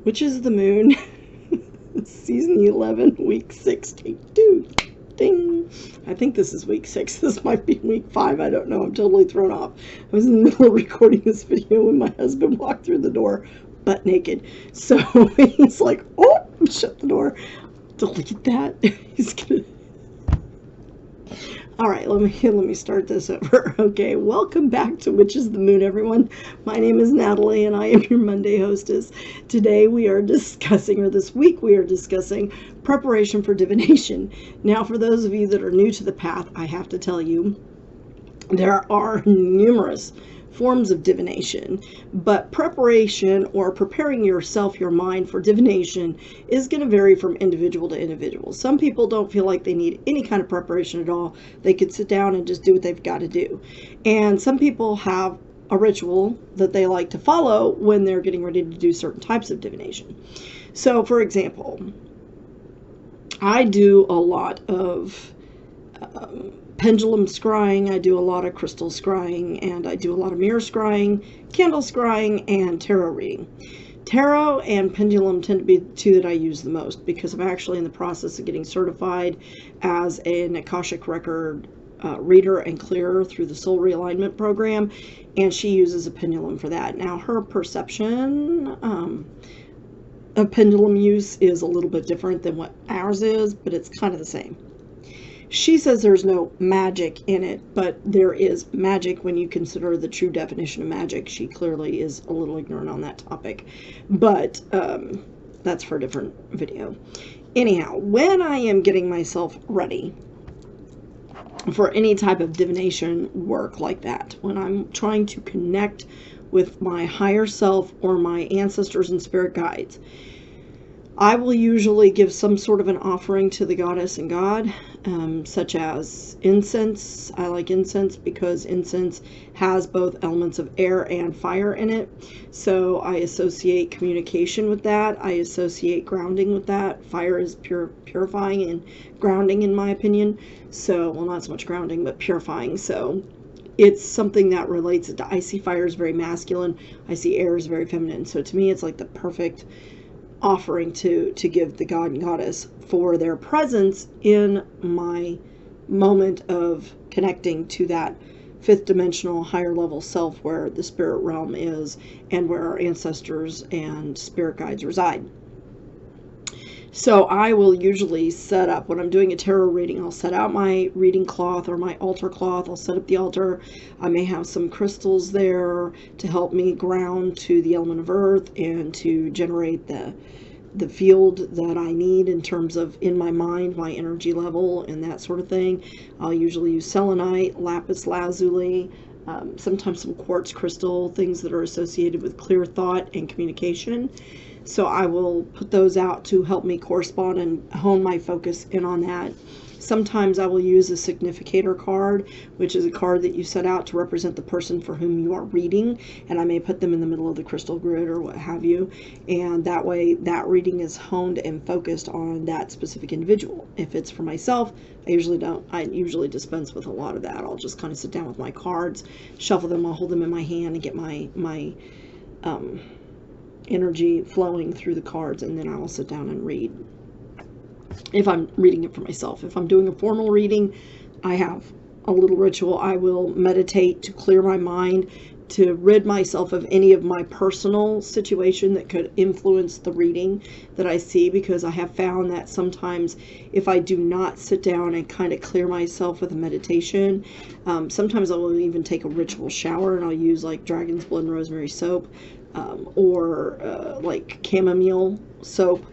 Witches of the Moon, Season 11, Week 6, Take 2. Ding! I think this is week 6. This might be week 5. I don't know. I'm totally thrown off. I was in the middle of recording this video when my husband walked through the door butt naked. So he's like, oh, shut the door. Delete that. He's gonna... All right, let me start this over. Okay, welcome back to Witches of the Moon, everyone. My name is Natalie, and I am your Monday hostess. Today we are discussing, or this week we are discussing, preparation for divination. Now, for those of you that are new to the path, I have to tell you, there are numerous forms of divination, but preparation or preparing yourself, your mind for divination is going to vary from individual to individual. Some people don't feel like they need any kind of preparation at all. They could sit down and just do what they've got to do. And some people have a ritual that they like to follow when they're getting ready to do certain types of divination. So, for example, I do a lot of pendulum scrying, I do a lot of crystal scrying, and I do a lot of mirror scrying, candle scrying, and tarot reading. Tarot and pendulum tend to be the two that I use the most because I'm actually in the process of getting certified as an Akashic record reader and clearer through the soul realignment program, and she uses a pendulum for that. Now, her perception of pendulum use is a little bit different than what ours is, but it's kind of the same. She says there's no magic in it, but there is magic when you consider the true definition of magic. She clearly is a little ignorant on that topic, but that's for a different video. Anyhow, when I am getting myself ready for any type of divination work like that, when I'm trying to connect with my higher self or my ancestors and spirit guides, I will usually give some sort of an offering to the goddess and god, such as incense. I like incense because incense has both elements of air and fire in it. So I associate communication with that. I associate grounding with that. Fire is purifying and grounding, in my opinion. So, well, not so much grounding, but purifying. So it's something that relates to, I see fire as very masculine. I see air as very feminine. So to me, it's like the perfect offering to give the god and goddess for their presence in my moment of connecting to that fifth dimensional higher level self where the spirit realm is and where our ancestors and spirit guides reside. So I will usually set up, when I'm doing a tarot reading, I'll set out my reading cloth or my altar cloth. I'll set up the altar. I may have some crystals there to help me ground to the element of earth and to generate the field that I need in terms of, in my mind, my energy level and that sort of thing. I'll usually use selenite, lapis lazuli, sometimes some quartz crystal, things that are associated with clear thought and communication. So I will put those out to help me correspond and hone my focus in on that. Sometimes I will use a significator card, which is a card that you set out to represent the person for whom you are reading, and I may put them in the middle of the crystal grid or what have you, and that way that reading is honed and focused on that specific individual. If it's for myself, I usually dispense with a lot of that. I'll just kind of sit down with my cards, shuffle them, I'll hold them in my hand and get my energy flowing through the cards, and then I will sit down and read. If I'm reading it for myself. If I'm doing a formal reading, I have a little ritual. I will meditate to clear my mind, to rid myself of any of my personal situation that could influence the reading that I see, because I have found that sometimes if I do not sit down and kind of clear myself with a meditation, sometimes I will even take a ritual shower, and I'll use like dragon's blood and rosemary soap, or like chamomile soap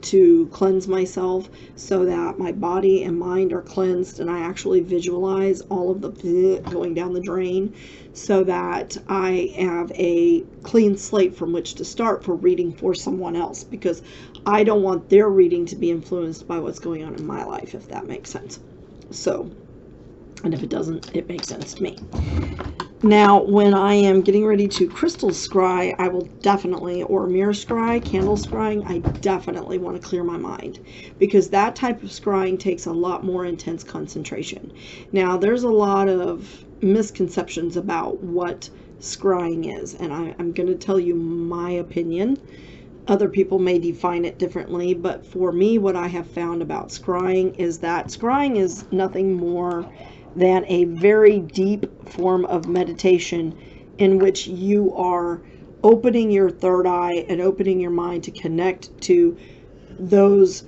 to cleanse myself so that my body and mind are cleansed, and I actually visualize all of the going down the drain so that I have a clean slate from which to start for reading for someone else, because I don't want their reading to be influenced by what's going on in my life, if that makes sense. So, and if it doesn't, it makes sense to me. Now, when I am getting ready to crystal scry, I will definitely, or mirror scry, candle scrying, I definitely want to clear my mind, because that type of scrying takes a lot more intense concentration. Now, there's a lot of misconceptions about what scrying is, and I'm going to tell you my opinion Other people may define it differently, but for me, what I have found about scrying is that scrying is nothing more than a very deep form of meditation in which you are opening your third eye and opening your mind to connect to those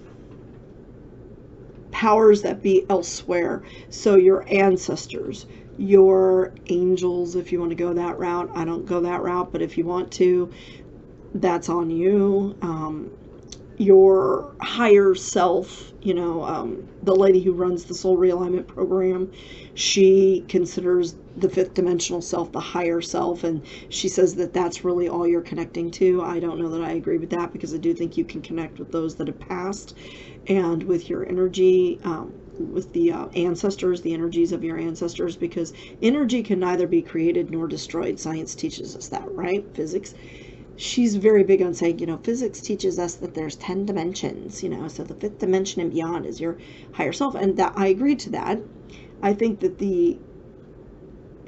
powers that be elsewhere. So your ancestors, your angels, if you want to go that route. I don't go that route, but if you want to, that's on you. Your higher self, you know, the lady who runs the soul realignment program, she considers the fifth dimensional self the higher self, and she says that that's really all you're connecting to. I don't know that I agree with that, because I do think you can connect with those that have passed and with your energy, with the ancestors, the energies of your ancestors, because energy can neither be created nor destroyed. Science teaches us that, right? Physics. She's very big on saying, you know, physics teaches us that there's 10 dimensions, you know, so the fifth dimension and beyond is your higher self. And that, I agree to that. I think that the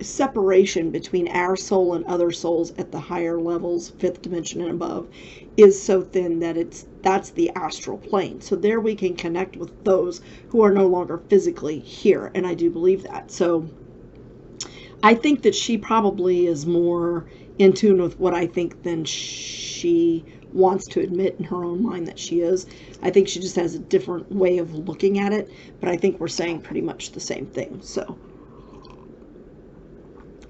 separation between our soul and other souls at the higher levels, fifth dimension and above, is so thin that that's the astral plane. So there we can connect with those who are no longer physically here. And I do believe that. So I think that she probably is more in tune with what I think than she wants to admit in her own mind that she is. I think she just has a different way of looking at it, but I think we're saying pretty much the same thing. So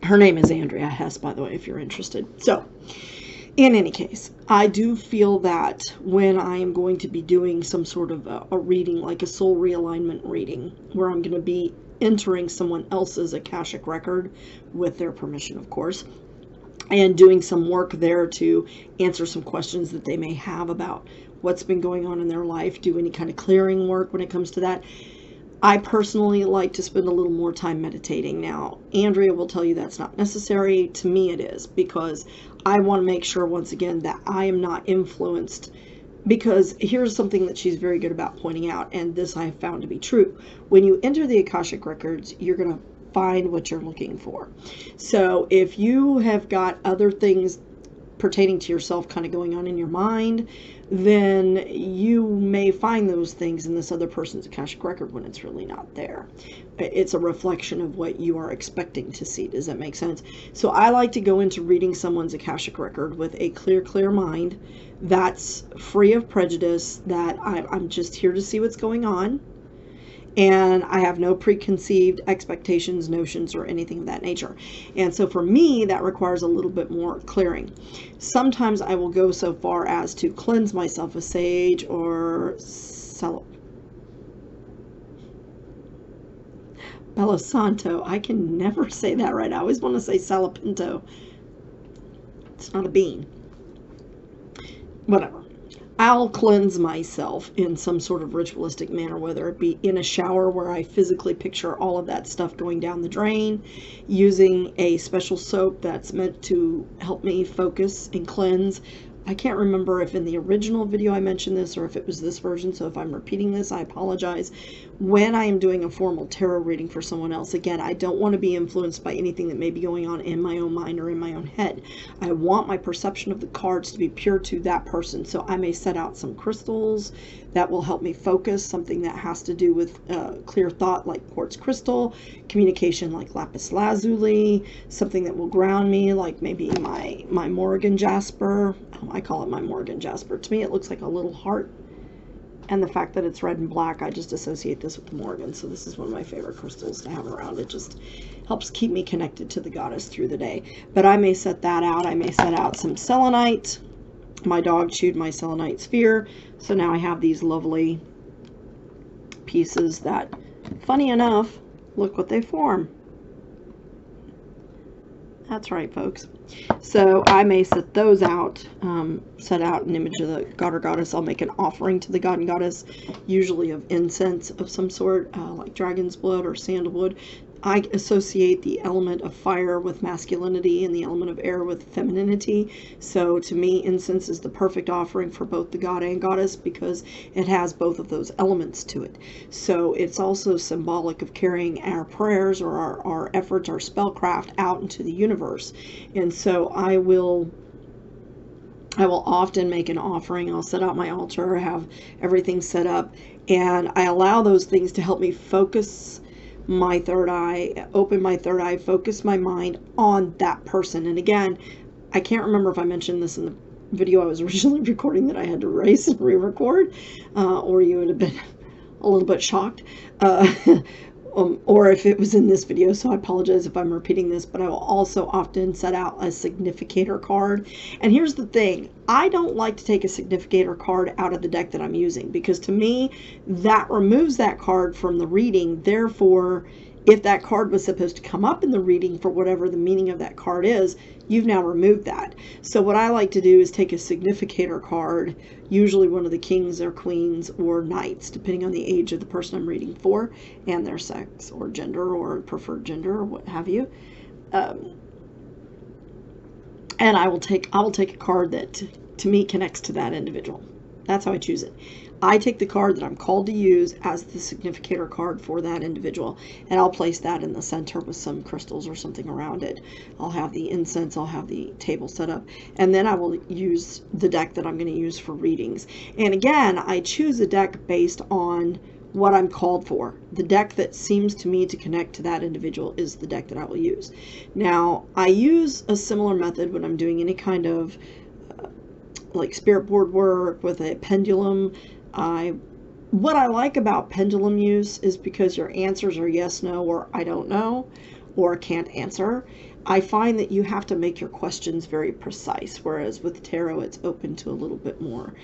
her name is Andrea Hess, by the way, if you're interested. So in any case, I do feel that when I am going to be doing some sort of a reading, like a soul realignment reading, where I'm going to be entering someone else's Akashic record with their permission, of course, and doing some work there to answer some questions that they may have about what's been going on in their life, do any kind of clearing work when it comes to that. I personally like to spend a little more time meditating. Now, Andrea will tell you that's not necessary. To me, it is, because I want to make sure, once again, that I am not influenced. Because here's something that she's very good about pointing out, and this I have found to be true. When you enter the Akashic records, you're going to find what you're looking for. So if you have got other things pertaining to yourself kind of going on in your mind, then you may find those things in this other person's Akashic record when it's really not there. It's a reflection of what you are expecting to see. Does that make sense? So I like to go into reading someone's Akashic record with a clear mind that's free of prejudice, that I'm just here to see what's going on. And I have no preconceived expectations, notions, or anything of that nature. And so for me, that requires a little bit more clearing. Sometimes I will go so far as to cleanse myself with sage or Belo Santo. I can never say that right. I always want to say Salapinto. It's not a bean. Whatever. I'll cleanse myself in some sort of ritualistic manner, whether it be in a shower where I physically picture all of that stuff going down the drain, using a special soap that's meant to help me focus and cleanse. I can't remember if in the original video I mentioned this or if it was this version, so if I'm repeating this, I apologize. When I am doing a formal tarot reading for someone else, again, I don't want to be influenced by anything that may be going on in my own mind or in my own head. I want my perception of the cards to be pure to that person, so I may set out some crystals that will help me focus, something that has to do with clear thought like quartz crystal, communication like lapis lazuli, something that will ground me like maybe my Morgan jasper. I call it my Morgan jasper. To me, it looks like a little heart. And the fact that it's red and black, I just associate this with the Morgan. So this is one of my favorite crystals to have around. It just helps keep me connected to the goddess through the day. But I may set that out. I may set out some selenite. My dog chewed my selenite sphere. So now I have these lovely pieces that, funny enough, look what they form. That's right, folks. So I may set those out, set out an image of the god or goddess. I'll make an offering to the god and goddess, usually of incense of some sort, like dragon's blood or sandalwood. I associate the element of fire with masculinity and the element of air with femininity. So to me, incense is the perfect offering for both the god and goddess because it has both of those elements to it. So it's also symbolic of carrying our prayers or our efforts, our spellcraft out into the universe. And so I will I will often make an offering. I'll set out my altar, have everything set up, and I allow those things to help me focus my third eye, open my third eye, focus my mind on that person. And again, I can't remember if I mentioned this in the video I was originally recording that I had to erase and re-record, or you would have been a little bit shocked. Or if it was in this video, so I apologize if I'm repeating this, but I will also often set out a significator card. And here's the thing, I don't like to take a significator card out of the deck that I'm using, because to me, that removes that card from the reading. Therefore, if that card was supposed to come up in the reading for whatever the meaning of that card is, you've now removed that. So what I like to do is take a significator card, usually one of the kings or queens or knights, depending on the age of the person I'm reading for, and their sex or gender or preferred gender or what have you. And I will take a card that to me connects to that individual. That's how I choose it. I take the card that I'm called to use as the significator card for that individual, and I'll place that in the center with some crystals or something around it. I'll have the incense, I'll have the table set up, and then I will use the deck that I'm going to use for readings. And again, I choose a deck based on what I'm called for. The deck that seems to me to connect to that individual is the deck that I will use. Now, I use a similar method when I'm doing any kind of like spirit board work with a pendulum. What I like about pendulum use is because your answers are yes, no, or I don't know, or can't answer. I find that you have to make your questions very precise, whereas with tarot, it's open to a little bit more.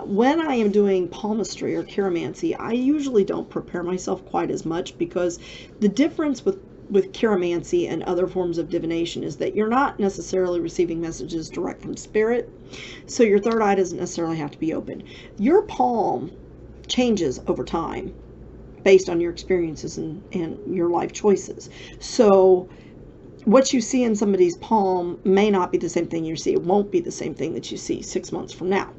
When I am doing palmistry or chiromancy, I usually don't prepare myself quite as much, because the difference with chiromancy and other forms of divination is that you're not necessarily receiving messages direct from spirit, so your third eye doesn't necessarily have to be open. Your palm changes over time based on your experiences and your life choices. So what you see in somebody's palm may not be the same thing you see. It won't be the same thing that you see 6 months from now.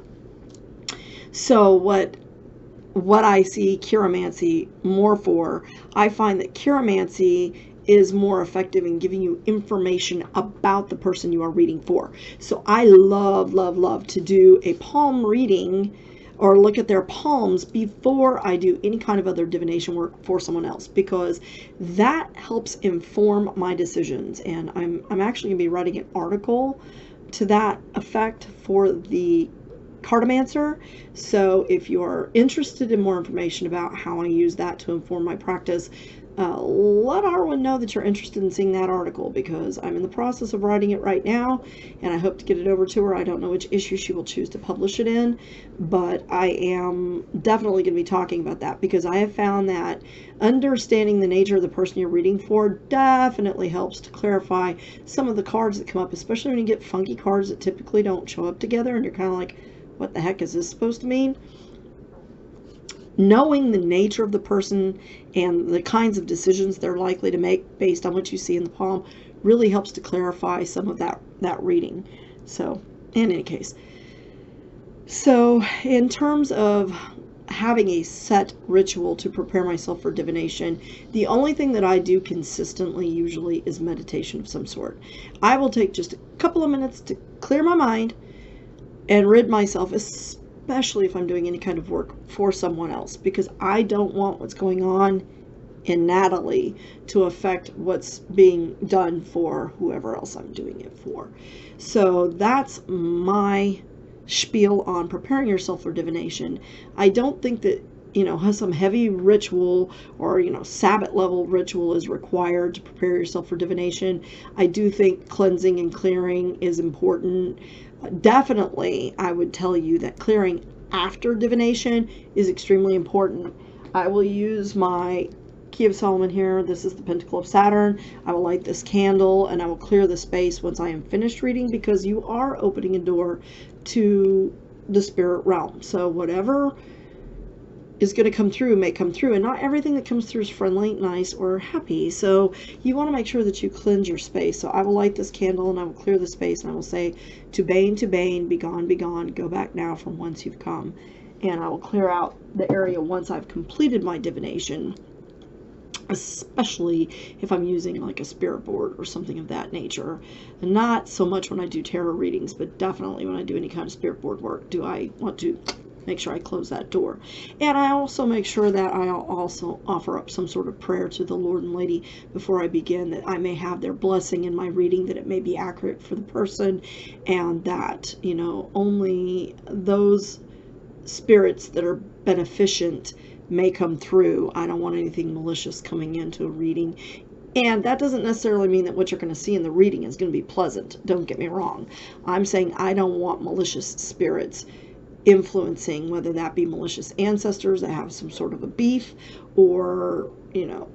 So what I see chiromancy more for, I find that chiromancy is more effective in giving you information about the person you are reading for. So I love, love, love to do a palm reading or look at their palms before I do any kind of other divination work for someone else, because that helps inform my decisions. And I'm actually going to be writing an article to that effect for the Cartomancer. So if you're interested in more information about how I use that to inform my practice, let Arwen know that you're interested in seeing that article, because I'm in the process of writing it right now, and I hope to get it over to her. I don't know which issue she will choose to publish it in, but I am definitely going to be talking about that, because I have found that understanding the nature of the person you're reading for definitely helps to clarify some of the cards that come up, especially when you get funky cards that typically don't show up together, and you're kind of like, what the heck is this supposed to mean? Knowing the nature of the person and the kinds of decisions they're likely to make based on what you see in the palm really helps to clarify some of that reading. So, in any case, so in terms of having a set ritual to prepare myself for divination, the only thing that I do consistently usually is meditation of some sort. I will take just a couple of minutes to clear my mind and rid myself, especially if I'm doing any kind of work for someone else, because I don't want what's going on in Natalie to affect what's being done for whoever else I'm doing it for. So that's my spiel on preparing yourself for divination. I don't think that, some heavy ritual or, Sabbath level ritual is required to prepare yourself for divination. I do think cleansing and clearing is important. Definitely, I would tell you that clearing after divination is extremely important. I will use my Key of Solomon here. This is the Pentacle of Saturn. I will light this candle and I will clear the space once I am finished reading, because you are opening a door to the spirit realm. So whatever is going to come through may come through, and not everything that comes through is friendly, nice, or happy. So you want to make sure that you cleanse your space. So I will light this candle and I will clear the space, and I will say, to Bane, be gone, go back now from whence you've come. And I will clear out the area once I've completed my divination. especially if I'm using like a spirit board or something of that nature. Not so much when I do tarot readings, but definitely when I do any kind of spirit board work do I want to make sure I close that door. And I also make sure that I also offer up some sort of prayer to the Lord and Lady before I begin, that I may have their blessing in my reading, that it may be accurate for the person, and that, you know, only those spirits that are beneficent may come through. I don't want anything malicious coming into a reading. And that doesn't necessarily mean that what you're going to see in the reading is going to be pleasant. Don't get me wrong. I'm saying I don't want malicious spirits influencing, whether that be malicious ancestors that have some sort of a beef, or, you know,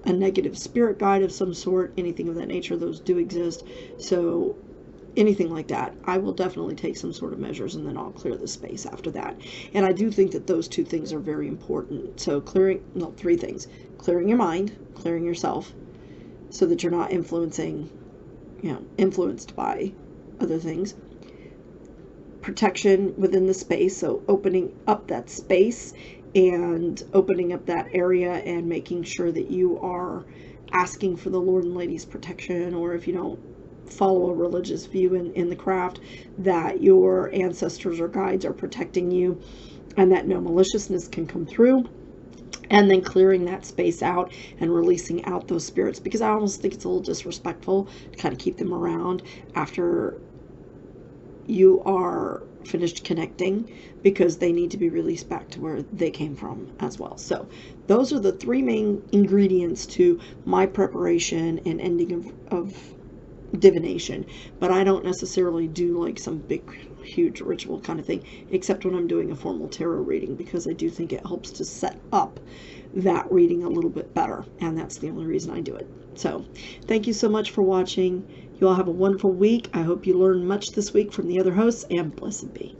a negative spirit guide of some sort, anything of that nature. Those do exist. So anything like that, I will definitely take some sort of measures, and then I'll clear the space after that. And I do think that those two things are very important. So clearing, well, three things: clearing your mind, clearing yourself, so that you're not influencing, you know, influenced by other things. Protection within the space, so opening up that space and opening up that area and making sure that you are asking for the Lord and Lady's protection, or if you don't follow a religious view in the craft, that your ancestors or guides are protecting you and that no maliciousness can come through. And then clearing that space out and releasing out those spirits, because I almost think it's a little disrespectful to kind of keep them around after you are finished connecting, because they need to be released back to where they came from as well. So those are the three main ingredients to my preparation and ending of divination. But I don't necessarily do like some big huge ritual kind of thing, except when I'm doing a formal tarot reading, because I do think it helps to set up that reading a little bit better, and that's the only reason I do it. So thank you so much for watching. You all have a wonderful week. I hope you learned much this week from the other hosts, and blessed be.